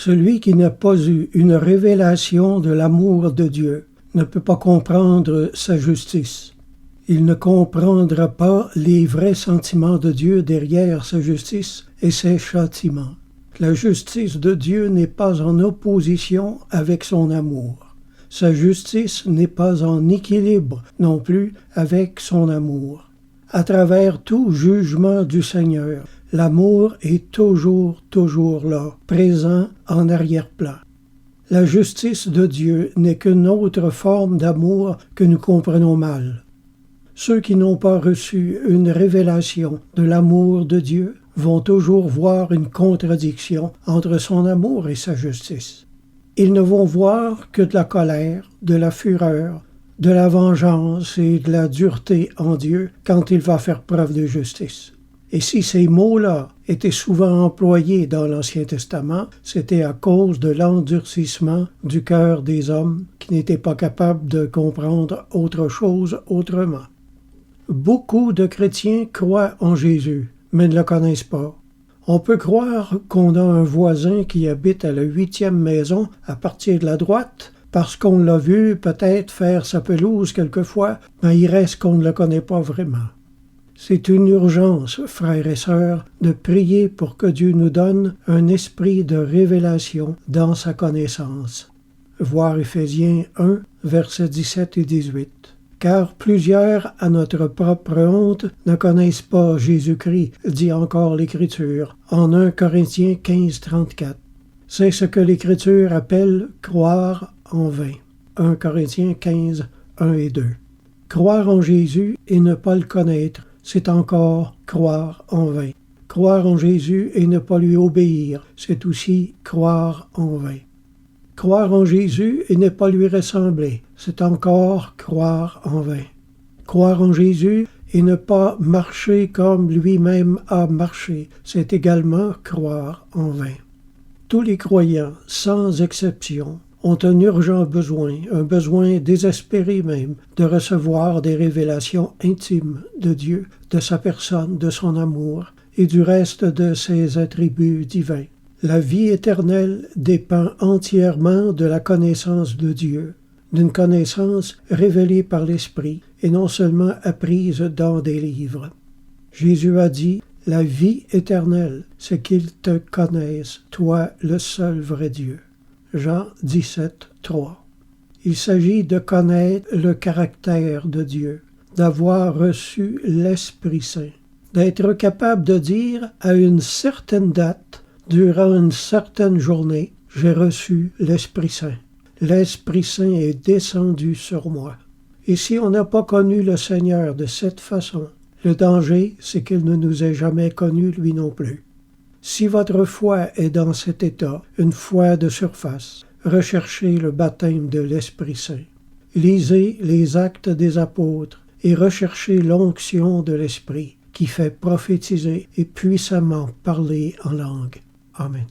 Celui qui n'a pas eu une révélation de l'amour de Dieu ne peut pas comprendre sa justice. Il ne comprendra pas les vrais sentiments de Dieu derrière sa justice et ses châtiments. La justice de Dieu n'est pas en opposition avec son amour. Sa justice n'est pas en équilibre non plus avec son amour. À travers tout jugement du Seigneur, l'amour est toujours là, présent en arrière-plan. La justice de Dieu n'est qu'une autre forme d'amour que nous comprenons mal. Ceux qui n'ont pas reçu une révélation de l'amour de Dieu vont toujours voir une contradiction entre son amour et sa justice. Ils ne vont voir que de la colère, de la fureur, de la vengeance et de la dureté en Dieu quand il va faire preuve de justice. Et si ces mots-là étaient souvent employés dans l'Ancien Testament, c'était à cause de l'endurcissement du cœur des hommes qui n'étaient pas capables de comprendre autre chose autrement. Beaucoup de chrétiens croient en Jésus, mais ne le connaissent pas. On peut croire qu'on a un voisin qui habite à la 8e maison à partir de la droite, parce qu'on l'a vu peut-être faire sa pelouse quelquefois, mais il reste qu'on ne le connaît pas vraiment. C'est une urgence, frères et sœurs, de prier pour que Dieu nous donne un esprit de révélation dans sa connaissance. Voir Éphésiens 1, versets 17 et 18. Car plusieurs, à notre propre honte, ne connaissent pas Jésus-Christ, dit encore l'Écriture, en 1 Corinthiens 15, 34. C'est ce que l'Écriture appelle croire en vain. 1 Corinthiens 15, 1 et 2. Croire en Jésus et ne pas le connaître, c'est encore croire en vain. Croire en Jésus et ne pas lui obéir, c'est aussi croire en vain. Croire en Jésus et ne pas lui ressembler, c'est encore croire en vain. Croire en Jésus et ne pas marcher comme lui-même a marché, c'est également croire en vain. Tous les croyants, sans exception, ont un urgent besoin, un besoin désespéré même, de recevoir des révélations intimes de Dieu, de sa personne, de son amour et du reste de ses attributs divins. La vie éternelle dépend entièrement de la connaissance de Dieu, d'une connaissance révélée par l'Esprit et non seulement apprise dans des livres. Jésus a dit « La vie éternelle, c'est qu'ils te connaissent, toi le seul vrai Dieu. » Jean 17, 3. Il s'agit de connaître le caractère de Dieu, d'avoir reçu l'Esprit Saint, d'être capable de dire à une certaine date, durant une certaine journée, j'ai reçu l'Esprit Saint. L'Esprit Saint est descendu sur moi. Et si on n'a pas connu le Seigneur de cette façon, le danger, c'est qu'il ne nous ait jamais connus lui non plus. Si votre foi est dans cet état, une foi de surface, recherchez le baptême de l'Esprit Saint. Lisez les Actes des Apôtres et recherchez l'onction de l'Esprit qui fait prophétiser et puissamment parler en langue. Amen.